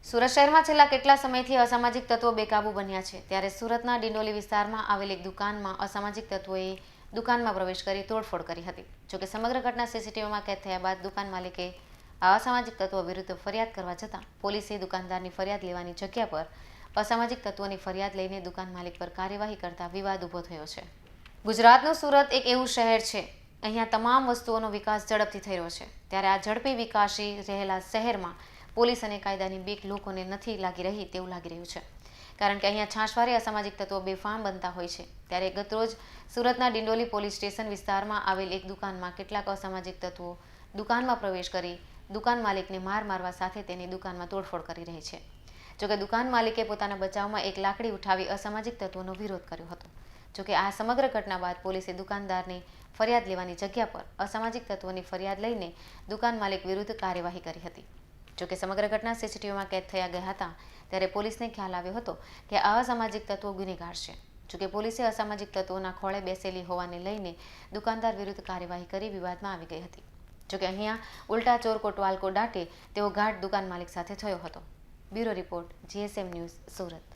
સુરત શહેરમાં છેલ્લા કેટલા સમયથી અસામાજિક તત્વો બેકાબુ બન્યા છે ત્યારે સુરતના ડિંડોલી વિસ્તારમાં આવેલ એક દુકાનમાં અસામાજિક તત્વોએ દુકાનમાં પ્રવેશ કરી તોડફોડ કરી હતી। જોકે સમગ્ર ઘટના સીસીટીવીમાં કેદ થયા બાદ દુકાન માલિકે આ અસામાજિક તત્વો વિરુદ્ધ ફરિયાદ કરવા જતાં પોલીસે દુકાનદારની ફરિયાદ લેવાની જગ્યા પર અસામાજિક તત્વોની ફરિયાદ લઈને દુકાન માલિક પર કાર્યવાહી કરતા વિવાદ ઊભો થયો છે। ગુજરાતનું સુરત એક એવું શહેર છે અહીંયા તમામ વસ્તુઓનો વિકાસ ઝડપથી થઈ રહ્યો છે ત્યારે આ ઝડપી વિકાસી રહેલા શહેરમાં પોલીસ અને કાયદાની બીક લોકોને નથી લાગી રહી તેવું લાગી રહ્યું છે કારણ કે અહીંયા છાશવારે અસામાજિક તત્વો બેફામ બનતા હોય છે। ત્યારે ગતરોજ સુરતના ડિંડોલી પોલીસ સ્ટેશન વિસ્તારમાં આવેલ એક દુકાનમાં કેટલાક અસામાજિક તત્વો દુકાનમાં પ્રવેશ કરી દુકાન માલિકને માર મારવા સાથે તેની દુકાનમાં તોડફોડ કરી રહી છે। જોકે દુકાન માલિકે પોતાના બચાવમાં એક લાકડી ઉઠાવી અસામાજિક તત્વોનો વિરોધ કર્યો હતો। જોકે આ સમગ્ર ઘટના બાદ પોલીસે દુકાનદારની ફરિયાદ લેવાની જગ્યા પર અસામાજિક તત્વોની ફરિયાદ લઈને દુકાન માલિક વિરુદ્ધ કાર્યવાહી કરી હતી। જોકે સમગ્ર ઘટના સીસીટીવીમાં કેદ થયા ગયા હતા ત્યારે પોલીસને ખ્યાલ આવ્યો હતો કે આ અસામાજિક તત્વો ગુનેગાર છે। જોકે પોલીસે અસામાજિક તત્વોના ખોળે બેસેલી હોવાને લઈને દુકાનદાર વિરુદ્ધ કાર્યવાહી કરી વિવાદમાં આવી ગઈ હતી। જોકે અહીંયા ઉલટા ચોર કોટવાલ કો દાટે તેવો ઘાટ દુકાન માલિક સાથે થયો હતો। Bureau report GSM news Surat.